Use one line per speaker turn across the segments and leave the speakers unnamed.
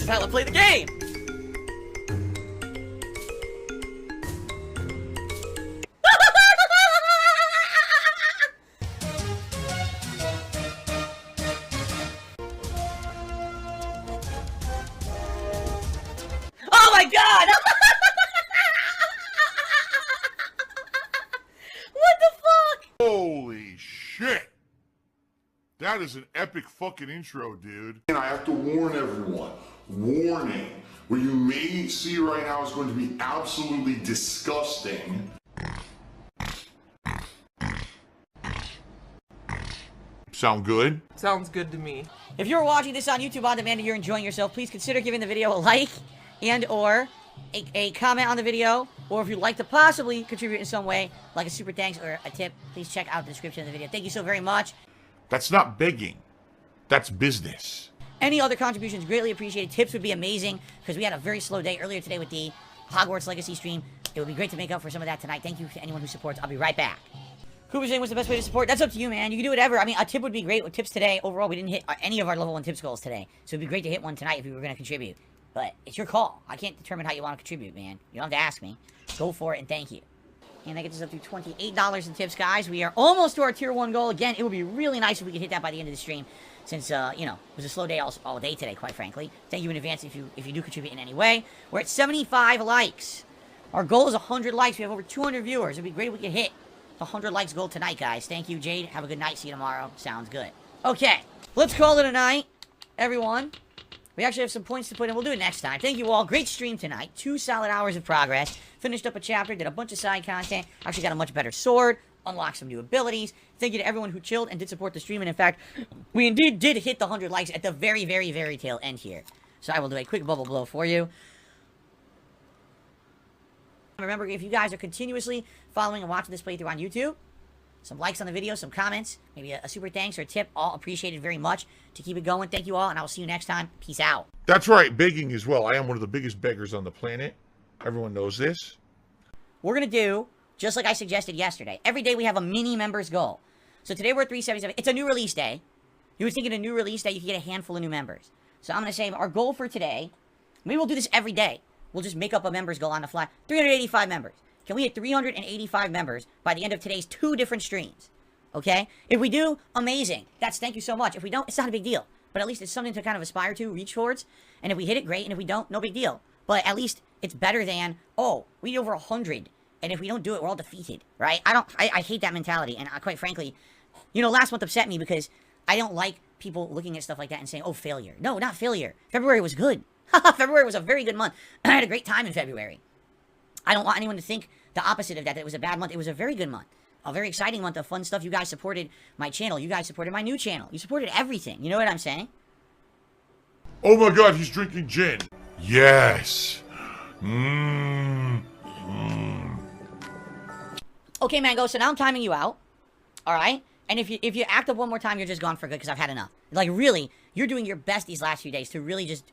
is how I play the game! Oh my god! What the fuck?
Holy shit! That is an epic fucking intro, dude. And I have to warn everyone. Warning. What you may see right now is going to be absolutely disgusting. Sound good?
Sounds good to me.
If you're watching this on YouTube on demand and you're enjoying yourself, please consider giving the video a like and or a comment on the video. Or if you'd like to possibly contribute in some way, like a super thanks or a tip, please check out the description of the video. Thank you so very much.
That's not begging. That's business.
Any other contributions greatly appreciated. Tips would be amazing because we had a very slow day earlier today with the Hogwarts Legacy stream. It would be great to make up for some of that tonight. Thank you to anyone who supports. I'll be right back. Cooper saying, what's the best way to support? That's up to you, man. You can do whatever. I mean, a tip would be great with tips today. Overall, we didn't hit any of our level 1 tips goals today. So it'd be great to hit one tonight if we were going to contribute. But it's your call. I can't determine how you want to contribute, man. You don't have to ask me. Go for it, and thank you. And that gets us up to $28 in tips, guys. We are almost to our tier 1 goal. Again, it would be really nice if we could hit that by the end of the stream. Since, you know, it was a slow day all day today, quite frankly. Thank you in advance if you do contribute in any way. We're at 75 likes. Our goal is 100 likes. We have over 200 viewers. It'd be great if we could hit the 100 likes goal tonight, guys. Thank you, Jade. Have a good night. See you tomorrow. Sounds good. Okay. Let's call it a night, everyone. We actually have some points to put in. We'll do it next time. Thank you all. Great stream tonight. 2 solid hours of progress. Finished up a chapter. Did a bunch of side content. Actually got a much better sword. Unlocked some new abilities. Thank you to everyone who chilled and did support the stream. And in fact, we indeed did hit the 100 likes at the very, very, very tail end here. So I will do a quick bubble blow for you. Remember, if you guys are continuously following and watching this playthrough on YouTube, some likes on the video, some comments, maybe a super thanks or a tip, all appreciated very much to keep it going. Thank you all, and I will see you next time. Peace out.
That's right, begging as well. I am one of the biggest beggars on the planet. Everyone knows this.
We're going to do, just like I suggested yesterday, every day we have a mini members goal. So today we're at 377. It's a new release day. You would think in a new release day you could get a handful of new members. So I'm going to say our goal for today, maybe we'll do this every day. We'll just make up a members goal on the fly. 385 members. Can we hit 385 members by the end of today's 2 different streams? Okay? If we do, amazing. Thank you so much. If we don't, it's not a big deal. But at least it's something to kind of aspire to, reach towards. And if we hit it, great. And if we don't, no big deal. But at least it's better than, oh, we need over 100. And if we don't do it, we're all defeated. Right? I hate that mentality. And quite frankly, you know, last month upset me because I don't like people looking at stuff like that and saying, oh, failure. No, not failure. February was good. February was a very good month. I had a great time in February. I don't want anyone to think the opposite of that it was a bad month. It was a very good month. A very exciting month of fun stuff. You guys supported my channel. You guys supported my new channel. You supported everything. You know what I'm saying?
Oh my god, he's drinking gin. Yes.
Okay, Mango, so now I'm timing you out. Alright? And if you act up one more time, you're just gone for good because I've had enough. Like, really, you're doing your best these last few days to really just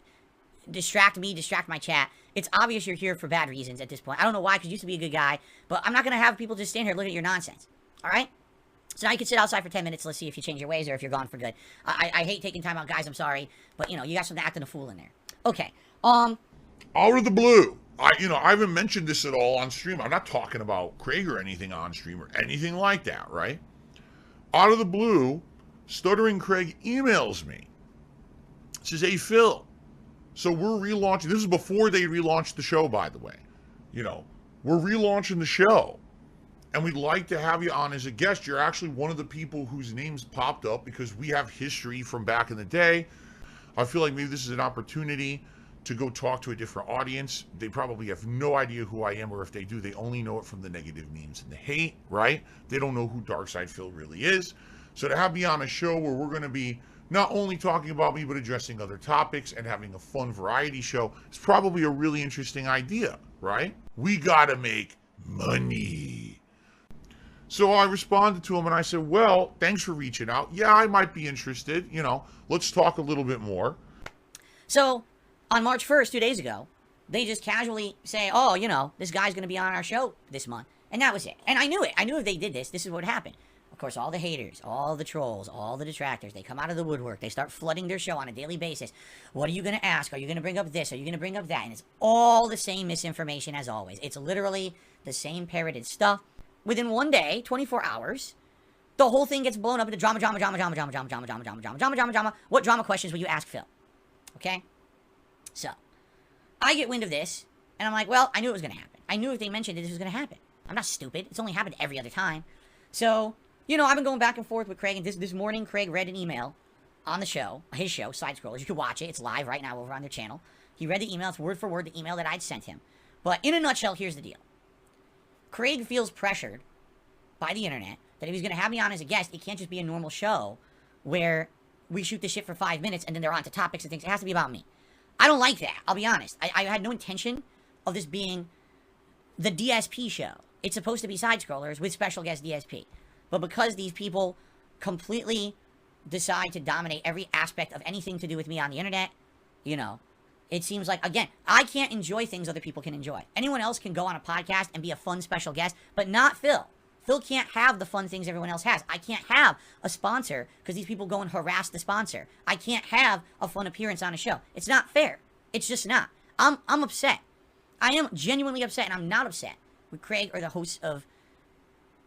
distract me, distract my chat. It's obvious you're here for bad reasons at this point. I don't know why, because you used to be a good guy, but I'm not going to have people just stand here looking at your nonsense. Alright? So now you can sit outside for 10 minutes. Let's see if you change your ways or if you're gone for good. I hate taking time out, guys. I'm sorry. But, you know, you got something acting a fool in there. Okay.
Out of the blue. I haven't mentioned this at all on stream. I'm not talking about Craig or anything on stream or anything like that, right? Out of the blue, Stuttering Craig emails me. Says, hey, Phil. So we're relaunching. This is before they relaunched the show, by the way. You know, we're relaunching the show. And we'd like to have you on as a guest. You're actually one of the people whose names popped up because we have history from back in the day. I feel like maybe this is an opportunity to go talk to a different audience. They probably have no idea who I am, or if they do, they only know it from the negative memes and the hate, right? They don't know who Darkside Phil really is. So to have me on a show where we're going to be not only talking about me, but addressing other topics and having a fun variety show is probably a really interesting idea, right? We got to make money. So I responded to him and I said, well, thanks for reaching out. Yeah, I might be interested. You know, let's talk a little bit more.
So on March 1st, 2 days ago, they just casually say, oh, you know, this guy's going to be on our show this month. And that was it. And I knew it. I knew if they did this, this is what would happen. course, all the haters, all the trolls, all the detractors, they come out of the woodwork. They start flooding their show on a daily basis. What are you going to ask? Are you going to bring up this? Are you going to bring up that? And it's all the same misinformation as always. It's literally the same parroted stuff. Within one day, 24 hours, the whole thing gets blown up into drama. What drama questions will you ask Phil? Okay? So, I get wind of this, and I'm like, well, I knew it was going to happen. I knew if they mentioned it, this was going to happen. I'm not stupid. It's only happened every other time. So, you know, I've been going back and forth with Craig, and this morning, Craig read an email on the show, his show, Side Scrollers. You can watch it. It's live right now over on their channel. He read the email. It's word for word the email that I'd sent him. But in a nutshell, here's the deal. Craig feels pressured by the internet that if he's going to have me on as a guest, it can't just be a normal show where we shoot the shit for 5 minutes and then they're on to topics and things. It has to be about me. I don't like that. I'll be honest. I had no intention of this being the DSP show. It's supposed to be Side Scrollers with special guest DSP. But because these people completely decide to dominate every aspect of anything to do with me on the internet, you know, it seems like, again, I can't enjoy things other people can enjoy. Anyone else can go on a podcast and be a fun special guest, but not Phil. Phil can't have the fun things everyone else has. I can't have a sponsor because these people go and harass the sponsor. I can't have a fun appearance on a show. It's not fair. It's just not. I'm upset. I am genuinely upset, and I'm not upset with Craig or the hosts of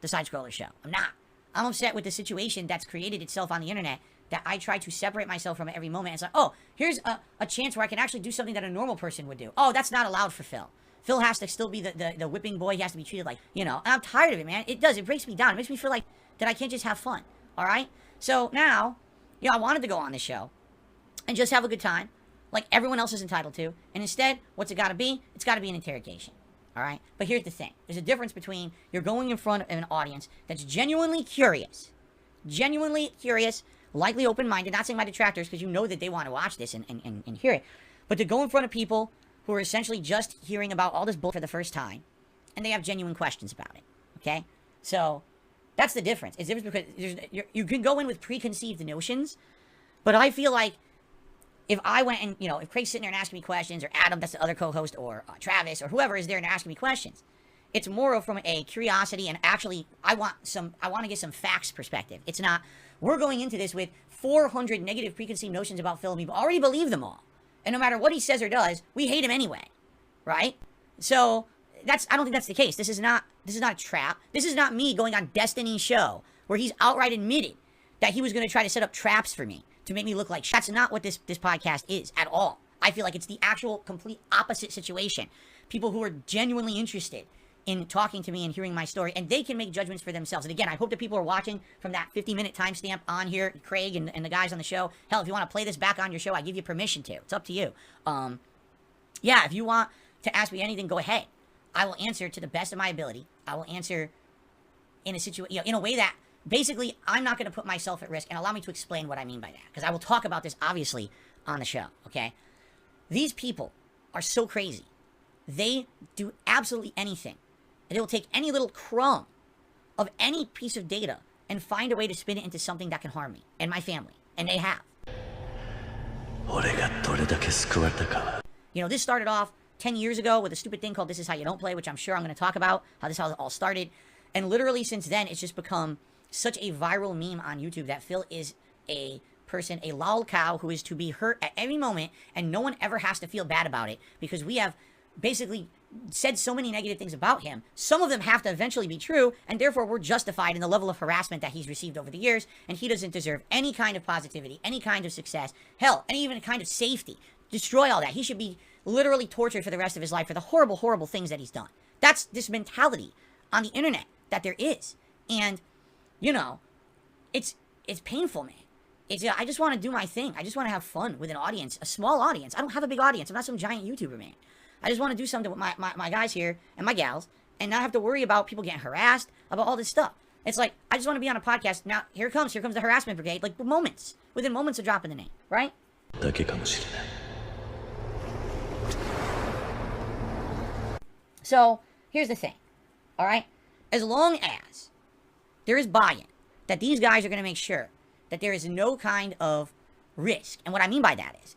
the Side Scroller show. I'm not. I'm upset with the situation that's created itself on the internet that I try to separate myself from at every moment. It's like, oh, here's a chance where I can actually do something that a normal person would do. Oh, that's not allowed for Phil. Phil has to still be the whipping boy. He has to be treated like, you know, and I'm tired of it, man. It does. It breaks me down. It makes me feel like that I can't just have fun. All right? So now, you know, I wanted to go on this show and just have a good time like everyone else is entitled to. And instead, what's it got to be? It's got to be an interrogation. All right? But here's the thing. There's a difference between you're going in front of an audience that's genuinely curious, likely open-minded, not saying my detractors because you know that they want to watch this and hear it, but to go in front of people who are essentially just hearing about all this bull for the first time, and they have genuine questions about it, okay? So, that's the difference. It's different because you can go in with preconceived notions, but I feel like if I went and, you know, if Craig's sitting there and asking me questions, or Adam, that's the other co-host, or Travis, or whoever is there and asking me questions, it's more from a curiosity and actually, I want to get some facts perspective. It's not, we're going into this with 400 negative preconceived notions about Phil, and we already believe them all. And no matter what he says or does, we hate him anyway, right? So I don't think that's the case. This is not a trap. This is not me going on Destiny's show where he's outright admitted that he was going to try to set up traps for me to make me look like shit. That's not what this podcast is at all. I feel like it's the actual complete opposite situation. People who are genuinely interested in talking to me and hearing my story, and they can make judgments for themselves. And again, I hope that people are watching from that 50-minute timestamp on here, Craig and the guys on the show. Hell, if you want to play this back on your show, I give you permission to. It's up to you. Yeah, if you want to ask me anything, go ahead. I will answer to the best of my ability. I will answer in a situation, you know, in a way that basically I'm not going to put myself at risk, and allow me to explain what I mean by that, because I will talk about this obviously on the show. Okay, these people are so crazy. They do absolutely anything. They will take any little crumb of any piece of data and find a way to spin it into something that can harm me and my family. And they have. You know, this started off 10 years ago with a stupid thing called This Is How You Don't Play, which I'm sure I'm going to talk about, how it all started. And literally since then, it's just become such a viral meme on YouTube that Phil is a person, a lol cow, who is to be hurt at every moment, and no one ever has to feel bad about it, because we have basically said so many negative things about him. Some of them have to eventually be true, and therefore we're justified in the level of harassment that he's received over the years, and he doesn't deserve any kind of positivity, any kind of success, hell, any even kind of safety. Destroy all that. He should be literally tortured for the rest of his life for the horrible, horrible things that he's done. That's this mentality on the internet that there is. And, you know, it's painful, man. I just want to do my thing. I just want to have fun with an audience, a small audience. I don't have a big audience. I'm not some giant YouTuber, man. I just want to do something with my guys here and my gals and not have to worry about people getting harassed, about all this stuff. It's like, I just want to be on a podcast. Now, here comes the harassment brigade, like within moments of dropping the name, right? So, here's the thing, all right? As long as there is buy-in, that these guys are going to make sure that there is no kind of risk. And what I mean by that is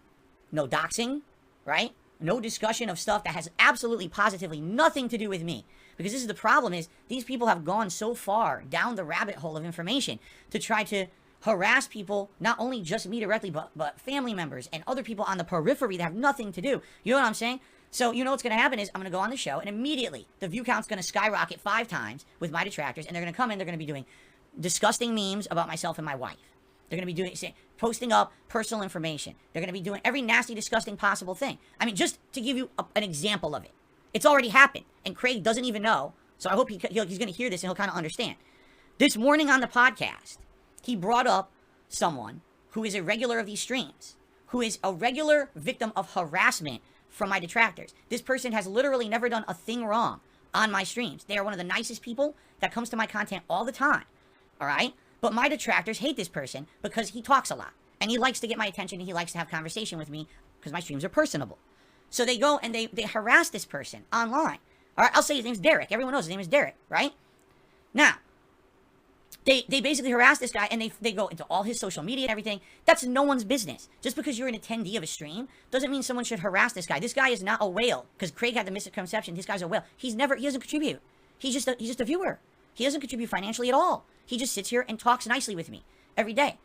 no doxing, right? No discussion of stuff that has absolutely positively nothing to do with me. Because this is the problem, is these people have gone so far down the rabbit hole of information to try to harass people, not only just me directly, but family members and other people on the periphery that have nothing to do. You know what I'm saying? So you know what's going to happen is I'm going to go on the show, and immediately the view count's going to skyrocket 5 times with my detractors, and they're going to come in, they're going to be doing disgusting memes about myself and my wife. They're going to be posting up personal information. They're going to be doing every nasty, disgusting possible thing. I mean, just to give you an example of it. It's already happened, and Craig doesn't even know, so I hope he's going to hear this and he'll kind of understand. This morning on the podcast, he brought up someone who is a regular of these streams, who is a regular victim of harassment from my detractors. This person has literally never done a thing wrong on my streams. They are one of the nicest people that comes to my content all the time, all right? But my detractors hate this person because he talks a lot, and he likes to get my attention, and he likes to have conversation with me because my streams are personable. So they go and they harass this person online. All right, I'll say his name's Derek. Everyone knows his name is Derek, right? Now, they basically harass this guy, and they go into all his social media and everything. That's no one's business. Just because you're an attendee of a stream doesn't mean someone should harass this guy. This guy is not a whale, because Craig had the misconception this guy's a whale. He doesn't contribute. He's just a viewer. He doesn't contribute financially at all. He just sits here and talks nicely with me every day,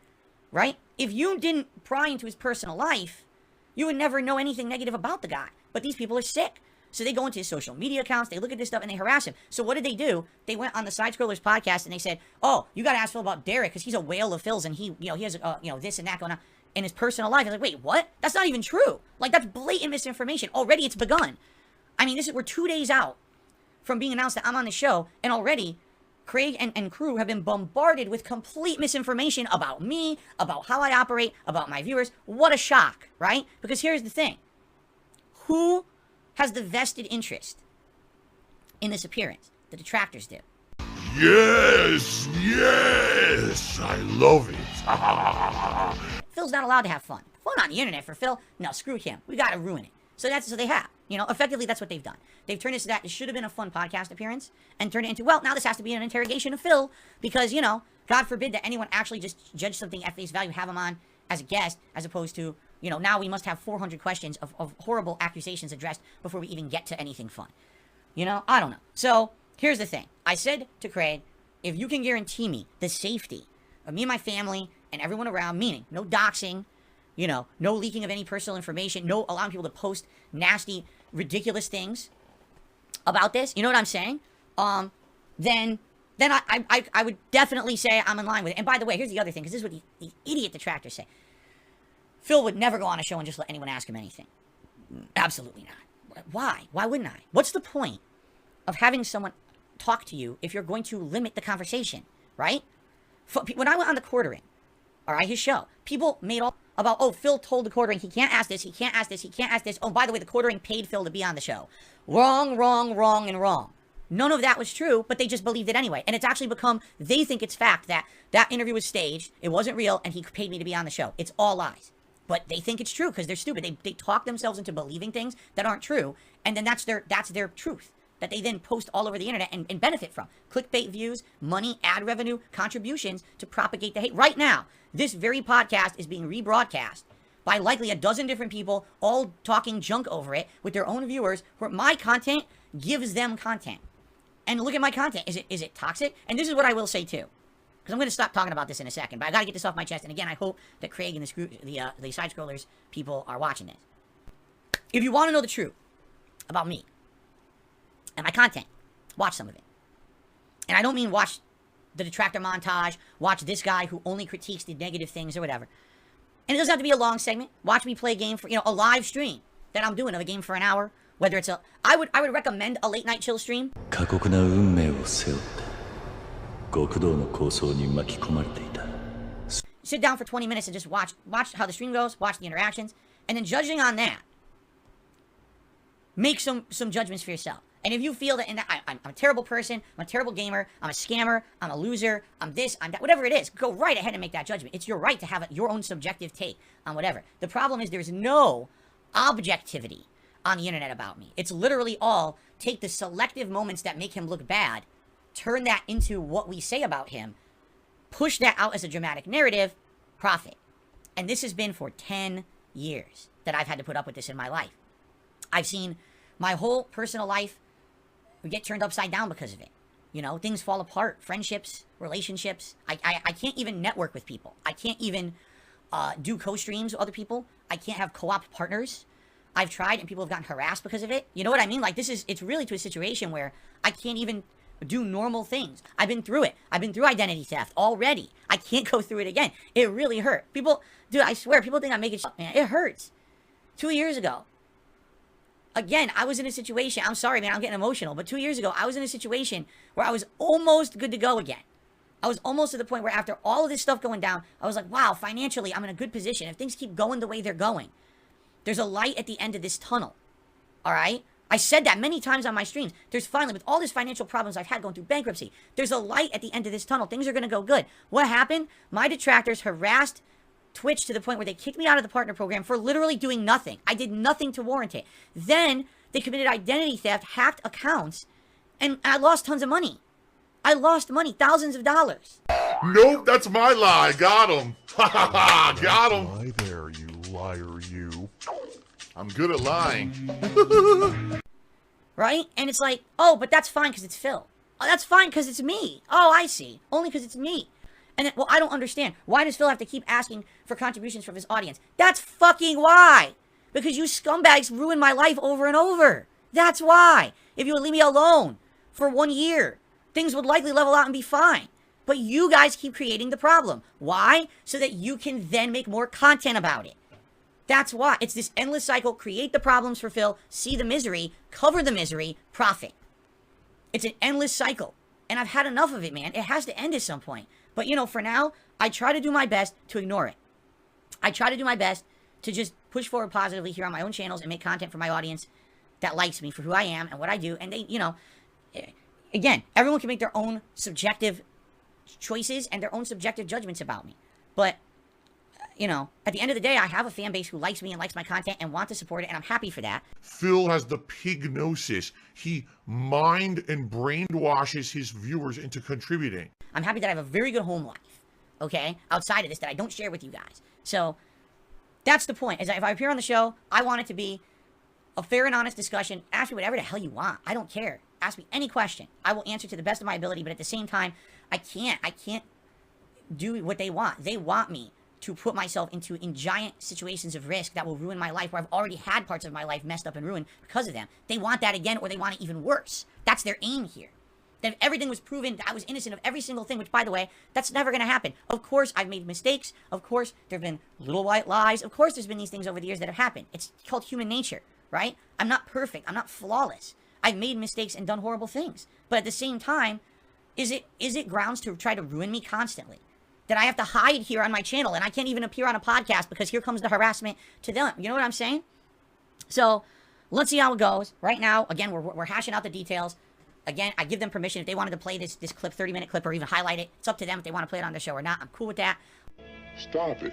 right? If you didn't pry into his personal life, you would never know anything negative about the guy. But these people are sick. So they go into his social media accounts, they look at this stuff, and they harass him. So what did they do? They went on the Side Scrollers podcast, and they said, oh, you got to ask Phil about Derek, because he's a whale of Phil's, and he has, this and that going on in his personal life. I was like, wait, what? That's not even true. Like, that's blatant misinformation. Already it's begun. I mean, we're 2 days out from being announced that I'm on the show, and already Craig and crew have been bombarded with complete misinformation about me, about how I operate, about my viewers. What a shock, right? Because here's the thing. Who has the vested interest in this appearance? The detractors do.
Yes, I love it.
Phil's not allowed to have fun. Fun on the internet for Phil? No, screw him. We gotta ruin it. So they have. Effectively, that's what they've done. They've turned this to that. It should have been a fun podcast appearance and turned it into, well, now this has to be an interrogation of Phil because, God forbid that anyone actually just judge something at face value, have him on as a guest, as opposed to, now we must have 400 questions of horrible accusations addressed before we even get to anything fun. I don't know. So here's the thing. I said to Craig, if you can guarantee me the safety of me and my family and everyone around, meaning no doxing, no leaking of any personal information, no allowing people to post nasty, ridiculous things about this, you know what I'm saying? Then I would definitely say I'm in line with it. And by the way, here's the other thing, because this is what the idiot detractors say. Phil would never go on a show and just let anyone ask him anything. Absolutely not. Why? Why wouldn't I? What's the point of having someone talk to you if you're going to limit the conversation, right? When I went on the quartering, all right, his show, people made all about, oh, Phil told the quartering he can't ask this, he can't ask this, he can't ask this. Oh, by the way, the quartering paid Phil to be on the show. Wrong, and wrong. None of that was true, but they just believed it anyway. And it's actually become, they think it's fact that interview was staged, it wasn't real, and he paid me to be on the show. It's all lies. But they think it's true because they're stupid. They talk themselves into believing things that aren't true, and then that's their truth that they then post all over the internet and benefit from. Clickbait views, money, ad revenue, contributions to propagate the hate. Right now, this very podcast is being rebroadcast by likely a dozen different people, all talking junk over it with their own viewers, where my content gives them content. And look at my content. Is it toxic? And this is what I will say too, because I'm going to stop talking about this in a second, but I got to get this off my chest. And again, I hope that Craig and the Side Scrollers people are watching this. If you want to know the truth about me and my content, watch some of it. And I don't mean watch the Detractor montage, watch this guy who only critiques the negative things or whatever. And it doesn't have to be a long segment. Watch me play a game for, a live stream that I'm doing of a game for an hour. Whether it's I would recommend a late night chill stream. Sit down for 20 minutes and just watch how the stream goes, watch the interactions, and then judging on that, make some judgments for yourself. And if you feel that, I'm a terrible person, I'm a terrible gamer, I'm a scammer, I'm a loser, I'm this, I'm that, whatever it is, go right ahead and make that judgment. It's your right to have your own subjective take on whatever. The problem is there's no objectivity on the internet about me. It's literally all take the selective moments that make him look bad, turn that into what we say about him, push that out as a dramatic narrative, profit. And this has been for 10 years that I've had to put up with this in my life. I've seen my whole personal life get turned upside down because of it. You know, things fall apart. Friendships, relationships. I can't even network with people. I can't even do co-streams with other people. I can't have co-op partners. I've tried and people have gotten harassed because of it. You know what I mean? Like, it's really to a situation where I can't even do normal things. I've been through it. I've been through identity theft already. I can't go through it again. It really hurt. People, dude, I swear, people think I'm making shit, man. It hurts. 2 years ago. Again, I was in a situation, I'm sorry, man, I'm getting emotional, but 2 years ago, I was in a situation where I was almost good to go again. I was almost to the point where after all of this stuff going down, I was like, wow, financially, I'm in a good position. If things keep going the way they're going, there's a light at the end of this tunnel. All right? I said that many times on my streams. There's finally, with all these financial problems I've had going through bankruptcy, there's a light at the end of this tunnel. Things are going to go good. What happened? My detractors harassed Twitch to the point where they kicked me out of the partner program for literally doing nothing. I did nothing to warrant it. Then they committed identity theft, hacked accounts, and I lost tons of money. I lost money, thousands of dollars.
Nope, that's my lie. Got him. Got him.
Lie there, you liar, you.
I'm good at lying.
Right? And it's like, oh, but that's fine because it's Phil. Oh, that's fine because it's me. Oh, I see. Only because it's me. And then, well, I don't understand. Why does Phil have to keep asking for contributions from his audience? That's fucking why. Because you scumbags ruin my life over and over. That's why. If you would leave me alone for 1 year, things would likely level out and be fine. But you guys keep creating the problem. Why? So that you can then make more content about it. That's why. It's this endless cycle. Create the problems for Phil, see the misery, cover the misery, profit. It's an endless cycle. And I've had enough of it, man. It has to end at some point. But, you know, for now, I try to do my best to ignore it. I try to do my best to just push forward positively here on my own channels and make content for my audience that likes me for who I am and what I do. And they, you know, again, everyone can make their own subjective choices and their own subjective judgments about me. But, you know, at the end of the day, I have a fan base who likes me and likes my content and want to support it, and I'm happy for that.
Phil has the pignosis. He mind and brainwashes his viewers into contributing.
I'm happy that I have a very good home life, okay, outside of this that I don't share with you guys. So that's the point. Is that if I appear on the show, I want it to be a fair and honest discussion. Ask me whatever the hell you want. I don't care. Ask me any question. I will answer to the best of my ability, but at the same time, I can't do what they want. They want me to put myself in giant situations of risk that will ruin my life, where I've already had parts of my life messed up and ruined because of them. They want that again, or they want it even worse. That's their aim here. That if everything was proven, I was innocent of every single thing, which, by the way, that's never going to happen. Of course, I've made mistakes. Of course, there have been little white lies. Of course, there's been these things over the years that have happened. It's called human nature, right? I'm not perfect. I'm not flawless. I've made mistakes and done horrible things. But at the same time, is it grounds to try to ruin me constantly? That I have to hide here on my channel and I can't even appear on a podcast because here comes the harassment to them. You know what I'm saying? So let's see how it goes. Right now, again, we're hashing out the details. Again, I give them permission if they wanted to play this clip, 30-minute clip, or even highlight it. It's up to them if they want to play it on the show or not. I'm cool with that.
Stop it.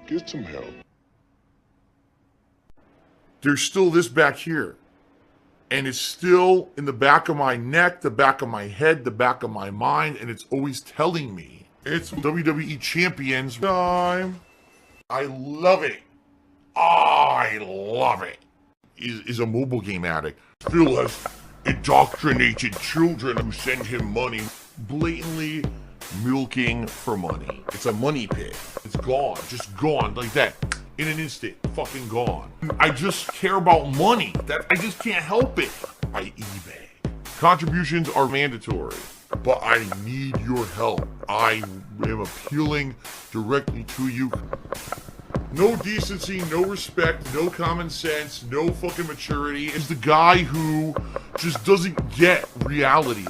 Get some help.
There's still this back here. And it's still in the back of my neck, the back of my head, the back of my mind, and it's always telling me it's WWE Champions time. I love it. I love it. Is a mobile game addict. Phil has indoctrinated children who send him money, blatantly milking for money. It's a money pit. It's gone, just gone like that. In an instant, fucking gone. I just care about money. That I just can't help it. I eBay. Contributions are mandatory, but I need your help. I am appealing directly to you. No decency, no respect, no common sense, no fucking maturity. Is the guy who just doesn't get reality.